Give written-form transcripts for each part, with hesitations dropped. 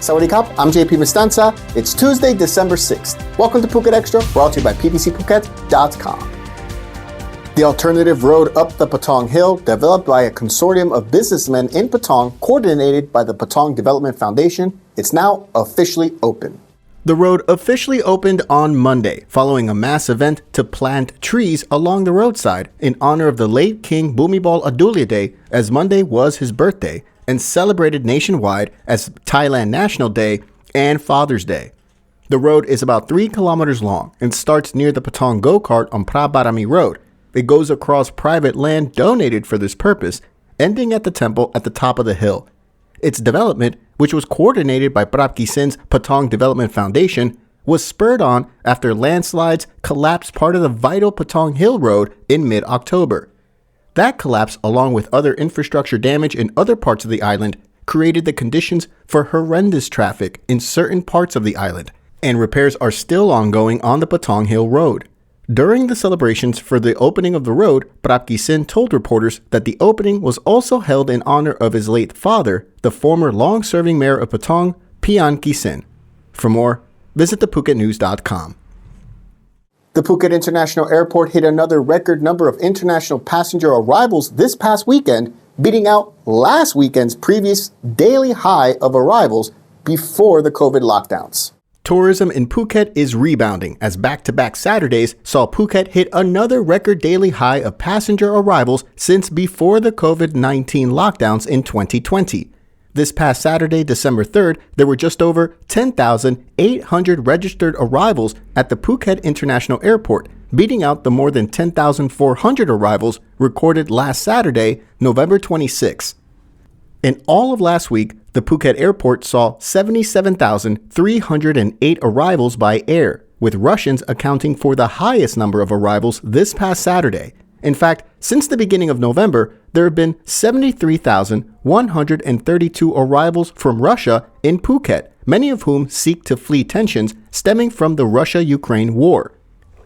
Sawadee Krap, I'm JP Mestanza. It's Tuesday, December 6th. Welcome to Phuket Extra, brought to you by ppcphuket.com. The alternative road up the Patong Hill, developed by a consortium of businessmen in Patong, coordinated by the Patong Development Foundation, it's now officially open. The road officially opened on Monday, following a mass event to plant trees along the roadside in honor of the late King Bhumibol Adulyadej, as Monday was his birthday, and celebrated nationwide as Thailand National Day and Father's Day. The road is about 3 kilometers long and starts near the Patong Go-Kart on Prab Road. It goes across private land donated for this purpose, ending at the temple at the top of the hill. Its development, which was coordinated by Prab Rd's Patong Development Foundation, was spurred on after landslides collapsed part of the vital Patong Hill Road in mid-October. That collapse, along with other infrastructure damage in other parts of the island, created the conditions for horrendous traffic in certain parts of the island, and repairs are still ongoing on the Patong Hill Road. During the celebrations for the opening of the road, Prab Rd told reporters that the opening was also held in honor of his late father, the former long-serving mayor of Patong, Pian Kisin. For more, visit thephuket.news.com. The Phuket International Airport hit another record number of international passenger arrivals this past weekend, beating out last weekend's previous daily high of arrivals before the COVID lockdowns. Tourism in Phuket is rebounding as back-to-back Saturdays saw Phuket hit another record daily high of passenger arrivals since before the COVID-19 lockdowns in 2020. This past Saturday, December 3rd, there were just over 10,800 registered arrivals at the Phuket International Airport, beating out the more than 10,400 arrivals recorded last Saturday, November 26. In all of last week, the Phuket Airport saw 77,308 arrivals by air, with Russians accounting for the highest number of arrivals this past Saturday. In fact, since the beginning of November, there have been 73,132 arrivals from Russia in Phuket, many of whom seek to flee tensions stemming from the Russia-Ukraine war.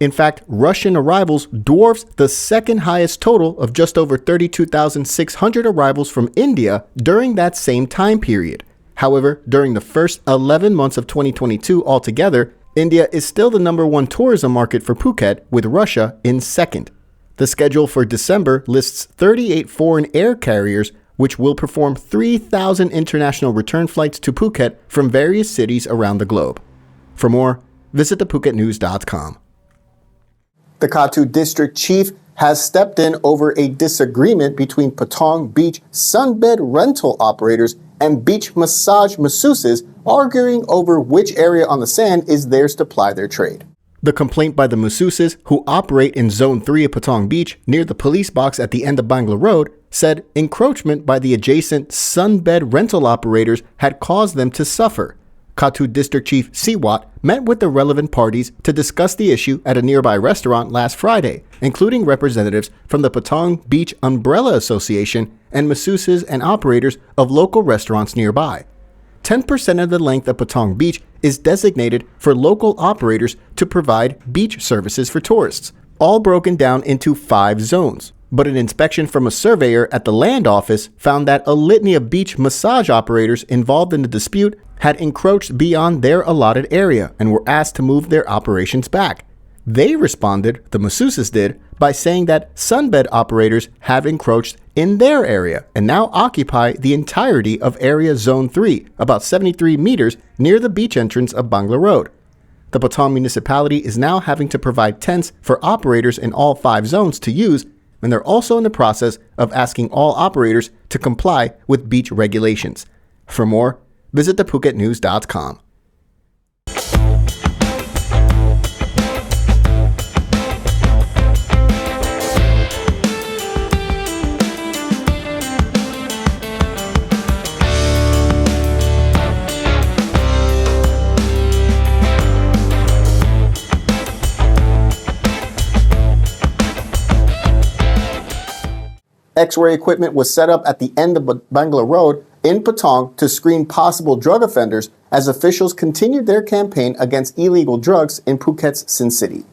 In fact, Russian arrivals dwarfs the second highest total of just over 32,600 arrivals from India during that same time period. However, during the first 11 months of 2022 altogether, India is still the number one tourism market for Phuket, with Russia in second. The schedule for December lists 38 foreign air carriers, which will perform 3,000 international return flights to Phuket from various cities around the globe. For more, visit thephuket.news.com. The Kathu District Chief has stepped in over a disagreement between Patong Beach sunbed rental operators and beach massage masseuses, arguing over which area on the sand is theirs to ply their trade. The complaint by the masseuses, who operate in Zone 3 of Patong Beach near the police box at the end of Bangla Road, said encroachment by the adjacent sunbed rental operators had caused them to suffer. Kathu District Chief Siwat met with the relevant parties to discuss the issue at a nearby restaurant last Friday, including representatives from the Patong Beach Umbrella Association and masseuses and operators of local restaurants nearby. 10% of the length of Patong Beach is designated for local operators to provide beach services for tourists, all broken down into 5 zones. But an inspection from a surveyor at the land office found that a litany of beach massage operators involved in the dispute had encroached beyond their allotted area and were asked to move their operations back. They responded, the masseuses did, by saying that sunbed operators have encroached in their area and now occupy the entirety of Area Zone 3, about 73 meters near the beach entrance of Bangla Road. The Patong municipality is now having to provide tents for operators in all 5 zones to use, and they're also in the process of asking all operators to comply with beach regulations. For more, visit thephuket.news.com. X-ray equipment was set up at the end of Bangla Road in Patong to screen possible drug offenders as officials continued their campaign against illegal drugs in Phuket's Sin City.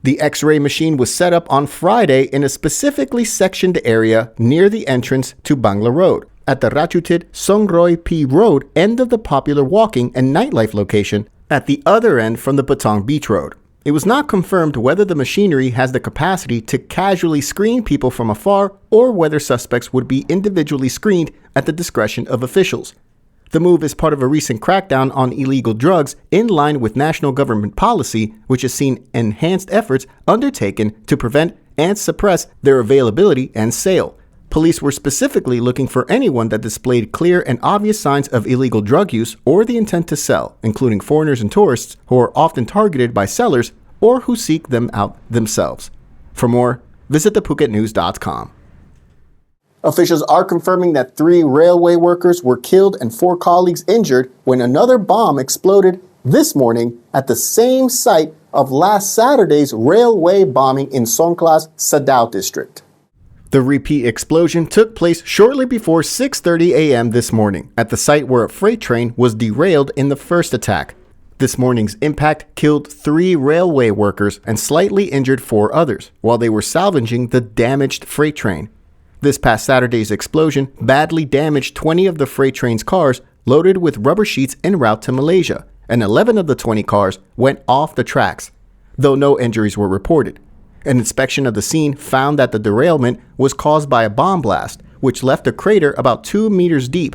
The X-ray machine was set up on Friday in a specifically sectioned area near the entrance to Bangla Road. at the Ratchutit Songroi P Road end of the popular walking and nightlife location at the other end from the Patong Beach Road. It was not confirmed whether the machinery has the capacity to casually screen people from afar or whether suspects would be individually screened at the discretion of officials. The move is part of a recent crackdown on illegal drugs in line with national government policy, which has seen enhanced efforts undertaken to prevent and suppress their availability and sale. Police were specifically looking for anyone that displayed clear and obvious signs of illegal drug use or the intent to sell, including foreigners and tourists who are often targeted by sellers or who seek them out themselves. For more, visit thephuket.news.com. Officials are confirming that 3 railway workers were killed and 4 colleagues injured when another bomb exploded this morning at the same site of last Saturday's railway bombing in Songkhla's Sadao district. The repeat explosion took place shortly before 6:30 a.m. this morning at the site where a freight train was derailed in the first attack. This morning's impact killed 3 railway workers and slightly injured 4 others while they were salvaging the damaged freight train. This past Saturday's explosion badly damaged 20 of the freight train's cars loaded with rubber sheets en route to Malaysia, and 11 of the 20 cars went off the tracks, though no injuries were reported. An inspection of the scene found that the derailment was caused by a bomb blast, which left a crater about 2 meters deep.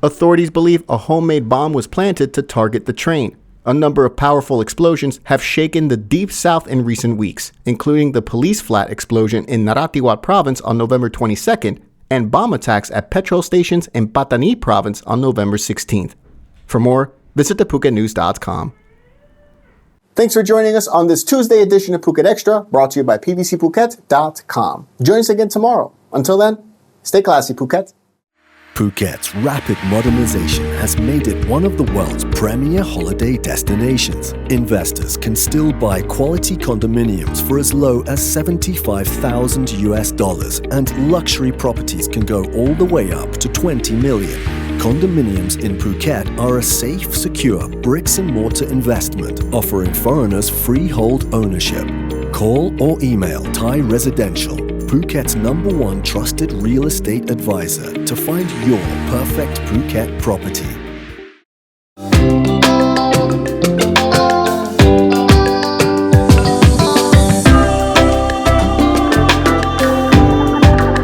Authorities believe a homemade bomb was planted to target the train. A number of powerful explosions have shaken the deep south in recent weeks, including the police flat explosion in Narathiwat province on November 22nd and bomb attacks at petrol stations in Patani province on November 16th. For more, visit thephuket.news.com. Thanks for joining us on this Tuesday edition of Phuket Extra, brought to you by pbcphuket.com. Join us again tomorrow. Until then, stay classy, Phuket. Phuket's rapid modernization has made it one of the world's premier holiday destinations. Investors can still buy quality condominiums for as low as $75,000 and luxury properties can go all the way up to 20 million. Condominiums in Phuket are a safe, secure bricks-and-mortar investment offering foreigners freehold ownership. Call or email Thai Residential, Phuket's #1 trusted real estate advisor, to find your perfect Phuket property.